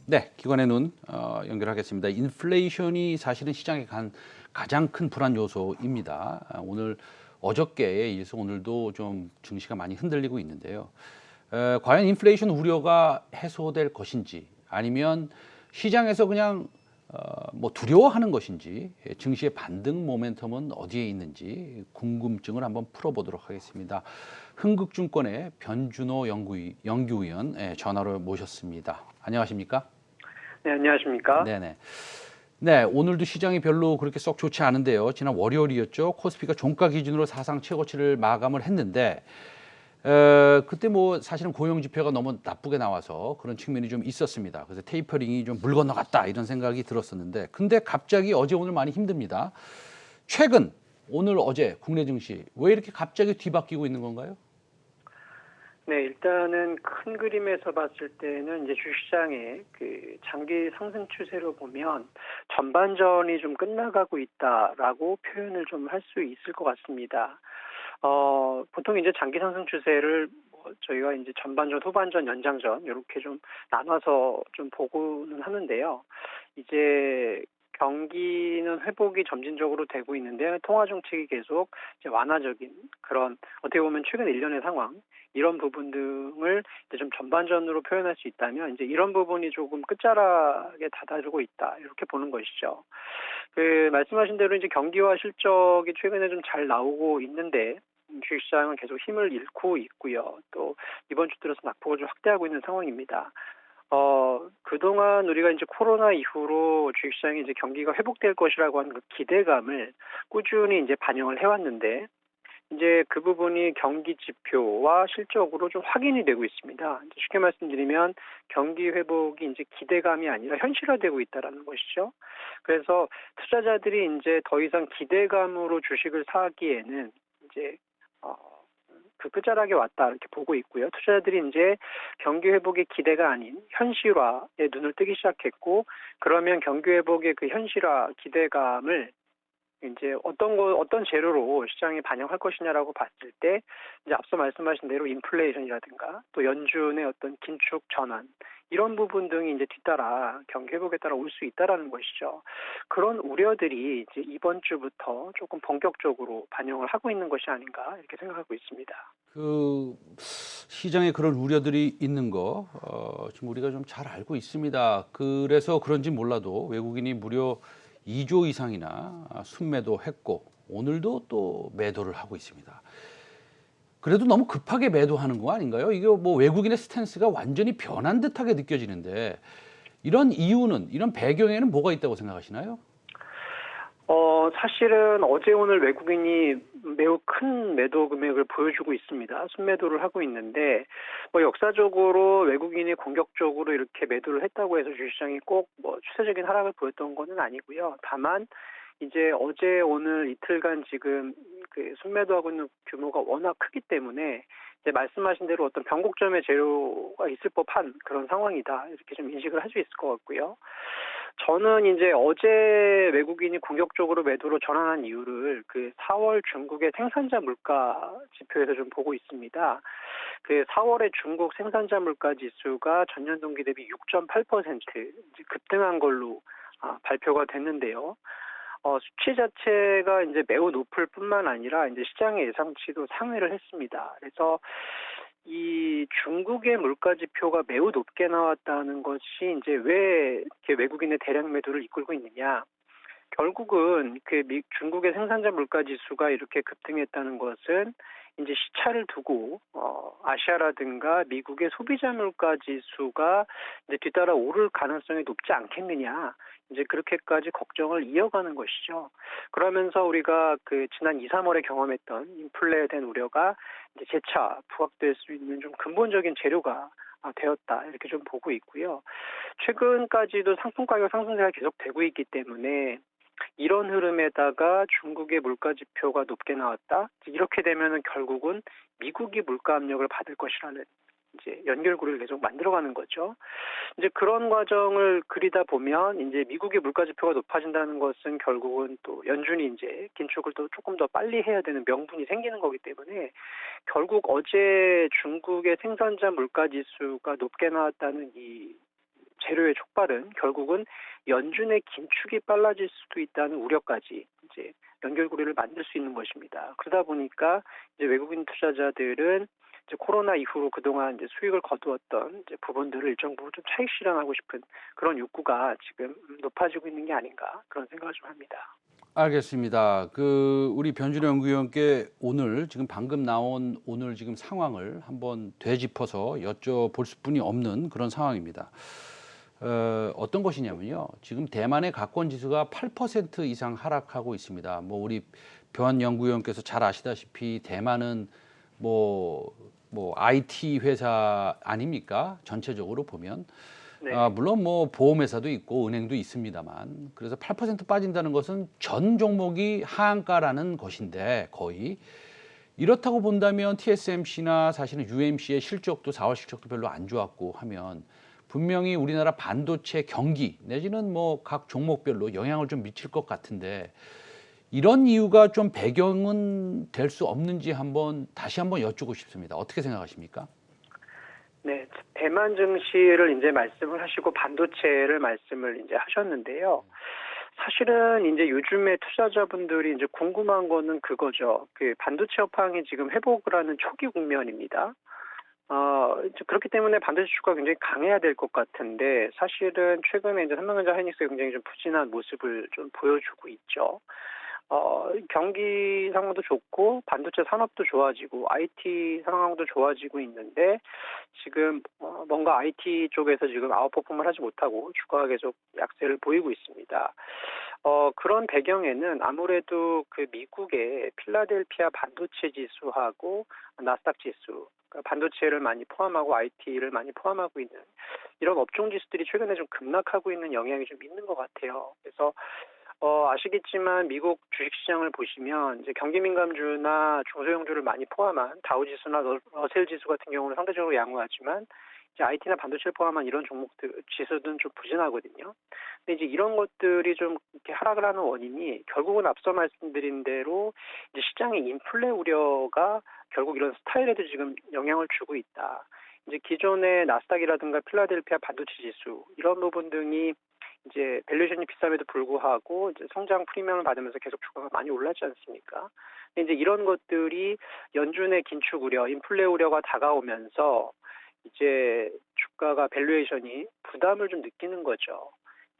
네, 기관의 눈 연결하겠습니다. 인플레이션이 사실은 시장에 가장 큰 불안 요소입니다. 오늘 어저께에 이어서 오늘도 좀 증시가 많이 흔들리고 있는데요. 과연 인플레이션 우려가 해소될 것인지 아니면 시장에서 그냥 뭐 두려워하는 것인지 증시의 반등 모멘텀은 어디에 있는지 궁금증을 한번 풀어보도록 하겠습니다. 흥국증권의 변준호 연구위원 전화로 모셨습니다. 안녕하십니까? 네, 안녕하십니까? 네네. 네, 오늘도 시장이 별로 그렇게 썩 좋지 않은데요. 지난 월요일이었죠. 코스피가 종가 기준으로 사상 최고치를 마감을 했는데, 그때 뭐 사실은 고용 지표가 너무 나쁘게 나와서 그런 측면이 좀 있었습니다. 그래서 테이퍼링이 좀 물 건너갔다 이런 생각이 들었었는데, 근데 갑자기 어제 오늘 많이 힘듭니다. 최근 오늘 어제 국내 증시 왜 이렇게 갑자기 뒤바뀌고 있는 건가요? 네, 일단은 큰 그림에서 봤을 때는 이제 주시장의 그 장기 상승 추세로 보면 전반전이 좀 끝나가고 있다라고 표현을 좀 할 수 있을 것 같습니다. 보통 이제 장기 상승 추세를 저희가 이제 전반전, 후반전, 연장전 이렇게 좀 나눠서 좀 보고는 하는데요. 이제 경기는 회복이 점진적으로 되고 있는데 통화 정책이 계속 이제 완화적인 그런 어떻게 보면 최근 일련의 상황 이런 부분 등을 이제 좀 전반전으로 표현할 수 있다면 이제 이런 부분이 조금 끝자락에 다다르고 있다 이렇게 보는 것이죠. 그 말씀하신 대로 이제 경기와 실적이 최근에 좀 잘 나오고 있는데 주식시장은 계속 힘을 잃고 있고요. 또 이번 주 들어서 낙폭을 좀 확대하고 있는 상황입니다. 그동안 우리가 이제 코로나 이후로 주식시장이 이제 경기가 회복될 것이라고 하는 그 기대감을 꾸준히 이제 반영을 해왔는데, 이제 그 부분이 경기 지표와 실적으로 좀 확인이 되고 있습니다. 이제 쉽게 말씀드리면 경기 회복이 이제 기대감이 아니라 현실화되고 있다라는 것이죠. 그래서 투자자들이 이제 더 이상 기대감으로 주식을 사기에는 이제 그 끝자락에 왔다 이렇게 보고 있고요. 투자자들이 이제 경기 회복의 기대가 아닌 현실화에 눈을 뜨기 시작했고, 그러면 경기 회복의 그 현실화 기대감을 이제 어떤 재료로 시장에 반영할 것이냐라고 봤을 때, 이제 앞서 말씀하신 대로 인플레이션이라든가 또 연준의 어떤 긴축 전환 이런 부분 등이 이제 뒤따라 경기 회복에 따라 올 수 있다라는 것이죠. 그런 우려들이 이제 이번 주부터 조금 본격적으로 반영을 하고 있는 것이 아닌가 이렇게 생각하고 있습니다. 그 시장에 그런 우려들이 있는 거 지금 우리가 좀 잘 알고 있습니다. 그래서 그런지 몰라도 외국인이 무려 2조 이상이나 순매도 했고 오늘도 또 매도를 하고 있습니다. 그래도 너무 급하게 매도하는 거 아닌가요? 이게 뭐 외국인의 스탠스가 완전히 변한 듯하게 느껴지는데 이런 이유는 이런 배경에는 뭐가 있다고 생각하시나요? 사실은 어제 오늘 외국인이 매우 큰 매도 금액을 보여주고 있습니다. 순매도를 하고 있는데, 역사적으로 외국인이 공격적으로 이렇게 매도를 했다고 해서 주시장이 꼭 추세적인 하락을 보였던 것은 아니고요. 다만, 이제 어제 오늘 이틀간 지금 그 순매도하고 있는 규모가 워낙 크기 때문에 이제 말씀하신 대로 어떤 변곡점의 재료가 있을 법한 그런 상황이다. 이렇게 좀 인식을 할 수 있을 것 같고요. 저는 이제 어제 외국인이 공격적으로 매도로 전환한 이유를 그 4월 중국의 생산자 물가 지표에서 좀 보고 있습니다. 그 4월에 중국 생산자 물가 지수가 전년 동기 대비 6.8% 이제 급등한 걸로 발표가 됐는데요. 수치 자체가 이제 매우 높을 뿐만 아니라 이제 시장의 예상치도 상회를 했습니다. 그래서 이 중국의 물가 지표가 매우 높게 나왔다는 것이 이제 왜 이렇게 외국인의 대량 매도를 이끌고 있느냐? 결국은 중국의 생산자 물가 지수가 이렇게 급등했다는 것은 이제 시차를 두고 아시아라든가 미국의 소비자 물가 지수가 이제 뒤따라 오를 가능성이 높지 않겠느냐. 이제 그렇게까지 걱정을 이어가는 것이죠. 그러면서 우리가 그 지난 2, 3월에 경험했던 인플레에 대한 우려가 이제 재차 부각될 수 있는 좀 근본적인 재료가 되었다 이렇게 좀 보고 있고요. 최근까지도 상품 가격 상승세가 계속되고 있기 때문에 이런 흐름에다가 중국의 물가 지표가 높게 나왔다. 이렇게 되면은 결국은 미국이 물가 압력을 받을 것이라는 이제 연결고리를 계속 만들어가는 거죠. 이제 그런 과정을 그리다 보면 이제 미국의 물가 지표가 높아진다는 것은 결국은 또 연준이 이제 긴축을 또 조금 더 빨리 해야 되는 명분이 생기는 거기 때문에 결국 어제 중국의 생산자 물가 지수가 높게 나왔다는 이 재료의 촉발은 결국은 연준의 긴축이 빨라질 수도 있다는 우려까지 이제 연결고리를 만들 수 있는 것입니다. 그러다 보니까 이제 외국인 투자자들은 이제 코로나 이후로 그동안 이제 수익을 거두었던 이제 부분들을 일정 부분 좀 차익 실현하고 싶은 그런 욕구가 지금 높아지고 있는 게 아닌가 그런 생각을 좀 합니다. 알겠습니다. 우리 변준호 연구위원께 오늘 지금 방금 나온 오늘 지금 상황을 한번 되짚어서 여쭤볼 수뿐이 없는 그런 상황입니다. 어떤 것이냐면요. 지금 대만의 가권 지수가 8% 이상 하락하고 있습니다. 뭐 우리 변 연구위원께서 잘 아시다시피 대만은 뭐 IT 회사 아닙니까? 전체적으로 보면. 네. 물론 뭐 보험회사도 있고 은행도 있습니다만 그래서 8% 빠진다는 것은 전 종목이 하한가라는 것인데 거의 이렇다고 본다면 TSMC나 사실은 UMC의 실적도 4월 실적도 별로 안 좋았고 하면 분명히 우리나라 반도체 경기 내지는 뭐 각 종목별로 영향을 좀 미칠 것 같은데 이런 이유가 좀 배경은 될 수 없는지 다시 한번 여쭙고 싶습니다. 어떻게 생각하십니까? 네, 대만 증시를 이제 말씀을 하시고 반도체를 말씀을 이제 하셨는데요. 사실은 이제 요즘에 투자자분들이 이제 궁금한 거는 그거죠. 그 반도체 업황이 지금 회복을 하는 초기 국면입니다. 이제 그렇기 때문에 반도체 주가가 굉장히 강해야 될 것 같은데 사실은 최근에 이제 삼성전자 하이닉스가 굉장히 좀 부진한 모습을 좀 보여주고 있죠. 경기 상황도 좋고 반도체 산업도 좋아지고 IT 상황도 좋아지고 있는데 지금 뭔가 IT 쪽에서 지금 아웃퍼폼을 하지 못하고 주가가 계속 약세를 보이고 있습니다. 그런 배경에는 아무래도 그 미국의 필라델피아 반도체 지수하고 나스닥 지수 그러니까 반도체를 많이 포함하고 IT를 많이 포함하고 있는 이런 업종 지수들이 최근에 좀 급락하고 있는 영향이 좀 있는 것 같아요. 그래서 아시겠지만 미국 주식시장을 보시면 이제 경기민감주나 중소형주를 많이 포함한 다우지수나 러셀 지수 같은 경우는 상대적으로 양호하지만 이제 IT나 반도체를 포함한 이런 종목들 지수는 좀 부진하거든요. 근데 이제 이런 것들이 좀 이렇게 하락을 하는 원인이 결국은 앞서 말씀드린 대로 이제 시장의 인플레 우려가 결국 이런 스타일에도 지금 영향을 주고 있다. 이제 기존의 나스닥이라든가 필라델피아 반도체 지수 이런 부분 등이 이제 밸류에이션이 비쌈에도 불구하고 이제 성장 프리미엄을 받으면서 계속 주가가 많이 올랐지 않습니까? 근데 이제 이런 것들이 연준의 긴축 우려, 인플레 우려가 다가오면서 이제 주가가 밸류에이션이 부담을 좀 느끼는 거죠.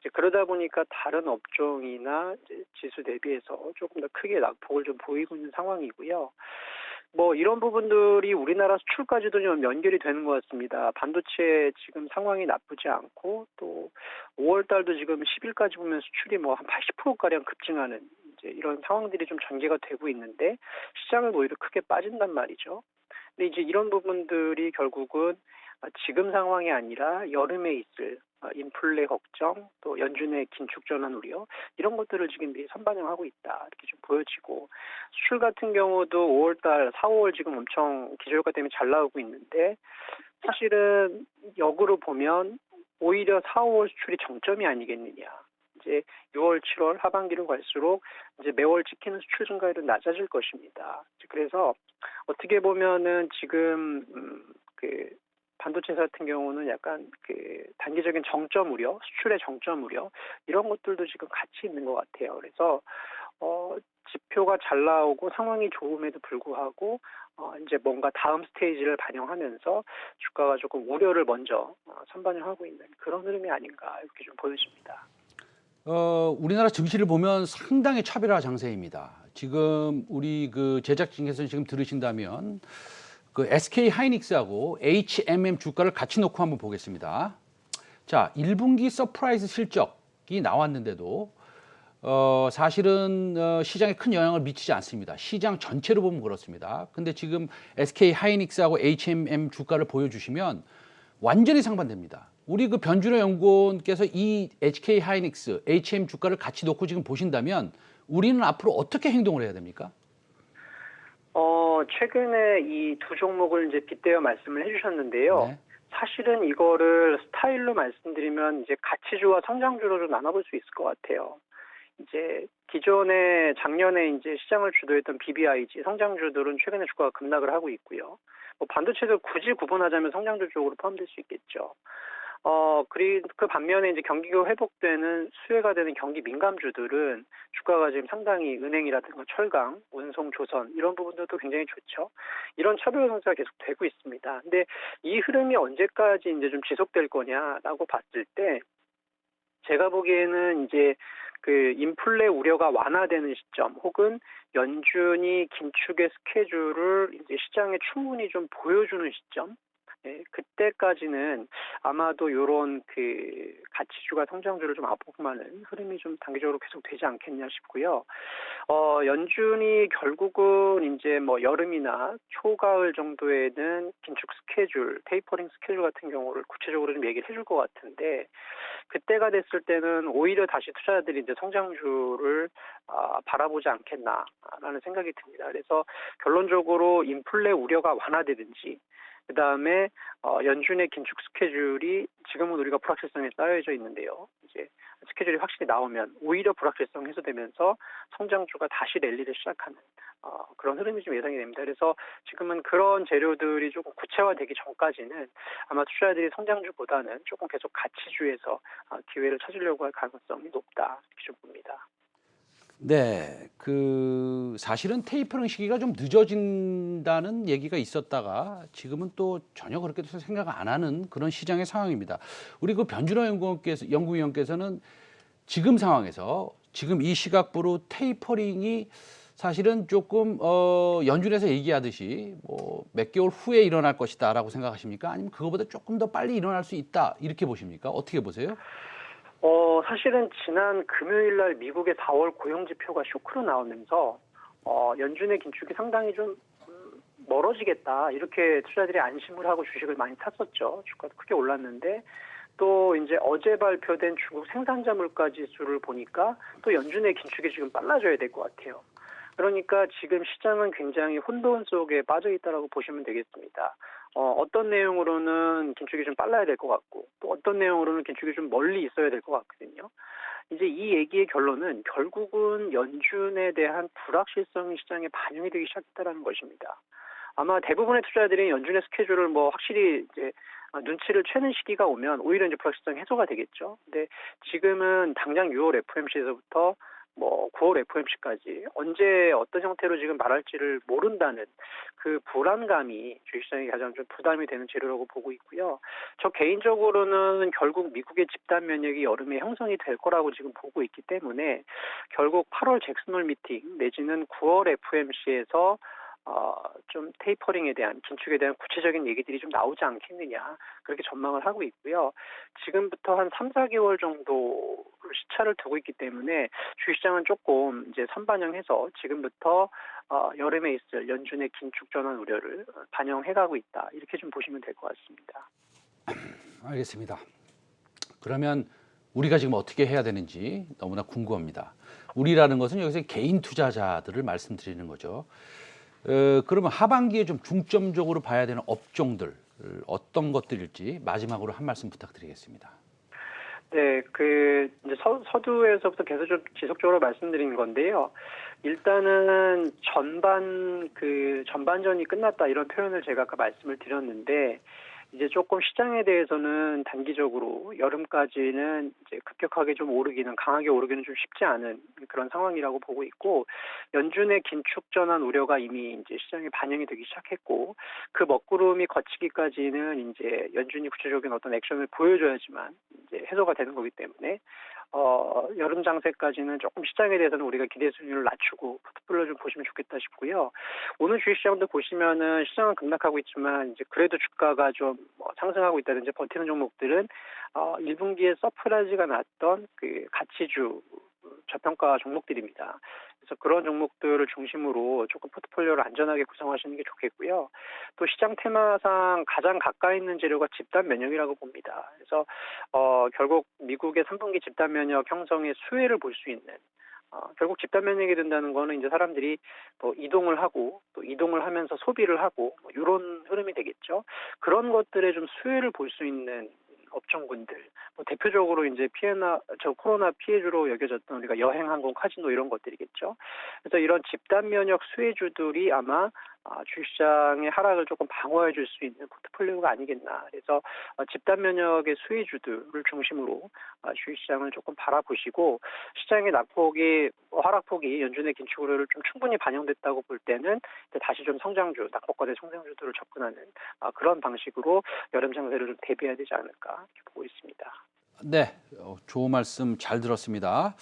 이제 그러다 보니까 다른 업종이나 이제 지수 대비해서 조금 더 크게 낙폭을 좀 보이고 있는 상황이고요. 뭐 이런 부분들이 우리나라 수출까지도 좀 연결이 되는 것 같습니다. 반도체 지금 상황이 나쁘지 않고 또 5월 달도 지금 10일까지 보면 수출이 뭐 한 80%가량 급증하는 이제 이런 상황들이 좀 전개가 되고 있는데 시장은 오히려 크게 빠진단 말이죠. 근데 이제 이런 부분들이 결국은 지금 상황이 아니라 여름에 있을 인플레 걱정, 또 연준의 긴축 전환 우려 이런 것들을 지금 미리 선반영하고 있다 이렇게 좀 보여지고 수출 같은 경우도 5월달, 4, 5월 지금 엄청 기저효과 때문에 잘 나오고 있는데 사실은 역으로 보면 오히려 4, 5월 수출이 정점이 아니겠느냐. 이제 6월, 7월 하반기로 갈수록 이제 매월 찍히는 수출 증가율은 낮아질 것입니다. 그래서 어떻게 보면은 지금 그 반도체 같은 경우는 약간 그 단기적인 정점 우려, 수출의 정점 우려 이런 것들도 지금 같이 있는 것 같아요. 그래서 지표가 잘 나오고 상황이 좋음에도 불구하고 이제 뭔가 다음 스테이지를 반영하면서 주가가 조금 우려를 먼저 선반영하고 있는 그런 흐름이 아닌가 이렇게 좀 보여집니다. 우리나라 증시를 보면 상당히 차별화 장세입니다. 지금 우리 그 제작진께서 지금 들으신다면 그 SK 하이닉스하고 HMM 주가를 같이 놓고 한번 보겠습니다. 자, 1분기 서프라이즈 실적이 나왔는데도 사실은 시장에 큰 영향을 미치지 않습니다. 시장 전체로 보면 그렇습니다. 근데 지금 SK 하이닉스하고 HMM 주가를 보여주시면 완전히 상반됩니다. 우리 그 변준호 연구원께서 이 SK 하이닉스, HM 주가를 같이 놓고 지금 보신다면 우리는 앞으로 어떻게 행동을 해야 됩니까? 최근에 이 두 종목을 이제 빗대어 말씀을 해주셨는데요. 네. 사실은 이거를 스타일로 말씀드리면 이제 가치주와 성장주로 좀 나눠볼 수 있을 것 같아요. 이제 기존에 작년에 이제 시장을 주도했던 BBIG 성장주들은 최근에 주가가 급락을 하고 있고요. 뭐 반도체도 굳이 구분하자면 성장주 쪽으로 포함될 수 있겠죠. 그리고 그 반면에 이제 경기가 회복되는 수혜가 되는 경기 민감주들은 주가가 지금 상당히 은행이라든가 철강, 운송, 조선 이런 부분들도 굉장히 좋죠. 이런 차별 형태가 계속 되고 있습니다. 근데 이 흐름이 언제까지 이제 좀 지속될 거냐라고 봤을 때 제가 보기에는 이제 그 인플레 우려가 완화되는 시점 혹은 연준이 긴축의 스케줄을 이제 시장에 충분히 좀 보여주는 시점, 그때까지는 아마도 요런 그 가치주가 성장주를 좀 앞으로만은 흐름이 좀 단기적으로 계속 되지 않겠냐 싶고요. 연준이 결국은 이제 뭐 여름이나 초가을 정도에는 긴축 스케줄, 테이퍼링 스케줄 같은 경우를 구체적으로 좀 얘기를 해줄 것 같은데 그때가 됐을 때는 오히려 다시 투자자들이 이제 성장주를 바라보지 않겠나라는 생각이 듭니다. 그래서 결론적으로 인플레 우려가 완화되든지 그다음에 연준의 긴축 스케줄이 지금은 우리가 불확실성에 쌓여져 있는데요. 이제 스케줄이 확실히 나오면 오히려 불확실성 해소되면서 성장주가 다시 랠리를 시작하는 그런 흐름이 좀 예상이 됩니다. 그래서 지금은 그런 재료들이 조금 구체화되기 전까지는 아마 투자자들이 성장주보다는 조금 계속 가치주에서 기회를 찾으려고 할 가능성이 높다 이렇게 좀 봅니다. 네, 그 사실은 테이퍼링 시기가 좀 늦어진다는 얘기가 있었다가 지금은 또 전혀 그렇게 생각 안 하는 그런 시장의 상황입니다. 우리 그 변준호 연구위원께서는 지금 상황에서 지금 이 시각부로 테이퍼링이 사실은 조금 연준에서 얘기하듯이 뭐 몇 개월 후에 일어날 것이다라고 생각하십니까? 아니면 그거보다 조금 더 빨리 일어날 수 있다 이렇게 보십니까? 어떻게 보세요? 사실은 지난 금요일 날 미국의 4월 고용 지표가 쇼크로 나오면서 연준의 긴축이 상당히 좀 멀어지겠다 이렇게 투자들이 안심을 하고 주식을 많이 탔었죠. 주가도 크게 올랐는데 또 이제 어제 발표된 중국 생산자 물가 지수를 보니까 또 연준의 긴축이 지금 빨라져야 될 것 같아요. 그러니까 지금 시장은 굉장히 혼돈 속에 빠져 있다라고 보시면 되겠습니다. 어떤 내용으로는 긴축이 좀 빨라야 될 것 같고 또 어떤 내용으로는 긴축이 좀 멀리 있어야 될 것 같거든요. 이제 이 얘기의 결론은 결국은 연준에 대한 불확실성이 시장에 반영이 되기 시작했다는 것입니다. 아마 대부분의 투자자들이 연준의 스케줄을 뭐 확실히 이제 눈치를 채는 시기가 오면 오히려 이제 불확실성 해소가 되겠죠. 근데 지금은 당장 6월 FOMC에서부터 뭐 9월 FOMC까지 언제 어떤 형태로 지금 말할지를 모른다는 그 불안감이 주식시장에 가장 좀 부담이 되는 재료라고 보고 있고요. 저 개인적으로는 결국 미국의 집단 면역이 여름에 형성이 될 거라고 지금 보고 있기 때문에 결국 8월 잭슨홀 미팅 내지는 9월 FOMC에서 좀 테이퍼링에 대한 긴축에 대한 구체적인 얘기들이 좀 나오지 않겠느냐 그렇게 전망을 하고 있고요. 지금부터 한 3, 4개월 정도 시차를 두고 있기 때문에 주식시장은 조금 이제 선반영해서 지금부터 여름에 있을 연준의 긴축 전환 우려를 반영해가고 있다 이렇게 좀 보시면 될 것 같습니다. 알겠습니다. 그러면 우리가 지금 어떻게 해야 되는지 너무나 궁금합니다. 우리라는 것은 여기서 개인 투자자들을 말씀드리는 거죠. 그러면 하반기에 좀 중점적으로 봐야 되는 업종들 어떤 것들일지 마지막으로 한 말씀 부탁드리겠습니다. 네, 그 이제 서두에서부터 계속 좀 지속적으로 말씀드린 건데요. 일단은 전반전이 끝났다 이런 표현을 제가 아까 말씀을 드렸는데 이제 조금 시장에 대해서는 단기적으로 여름까지는 이제 급격하게 좀 오르기는 강하게 오르기는 좀 쉽지 않은 그런 상황이라고 보고 있고 연준의 긴축 전환 우려가 이미 이제 시장에 반영이 되기 시작했고 그 먹구름이 거치기까지는 이제 연준이 구체적인 어떤 액션을 보여줘야지만 이제 해소가 되는 거기 때문에 여름 장세까지는 조금 시장에 대해서는 우리가 기대 수준을 낮추고 포트폴리오 좀 보시면 좋겠다 싶고요. 오늘 주식시장도 보시면은 시장은 급락하고 있지만 이제 그래도 주가가 좀 상승하고 있다든지 버티는 종목들은 1분기에 서프라이즈가 났던 그 가치주 저평가 종목들입니다. 그래서 그런 종목들을 중심으로 조금 포트폴리오를 안전하게 구성하시는 게 좋겠고요. 또 시장 테마상 가장 가까이 있는 재료가 집단 면역이라고 봅니다. 그래서 결국 미국의 3분기 집단 면역 형성의 수혜를 볼 수 있는 결국 집단 면역이 된다는 거는 이제 사람들이 뭐 이동을 하고 또 이동을 하면서 소비를 하고 뭐 이런 흐름이 되겠죠. 그런 것들에 좀 수혜를 볼 수 있는 업종군들, 뭐 대표적으로 이제 코로나 피해주로 여겨졌던 우리가 여행, 항공, 카지노 이런 것들이겠죠. 그래서 이런 집단 면역 수혜주들이 아마 주식시장의 하락을 조금 방어해 줄 수 있는 포트폴리오가 아니겠나. 그래서 집단 면역의 수혜주들을 중심으로 주식시장을 조금 바라보시고 시장의 하락폭이 연준의 긴축 우려를 좀 충분히 반영됐다고 볼 때는 이제 다시 좀 낙폭과대 성장주들을 접근하는 그런 방식으로 여름 장세를 좀 대비해야 되지 않을까 이렇게 보고 있습니다. 네, 좋은 말씀 잘 들었습니다.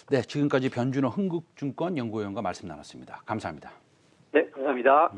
네, 지금까지 변준호 흥국증권 연구위원과 말씀 나눴습니다. 감사합니다. 네, 감사합니다.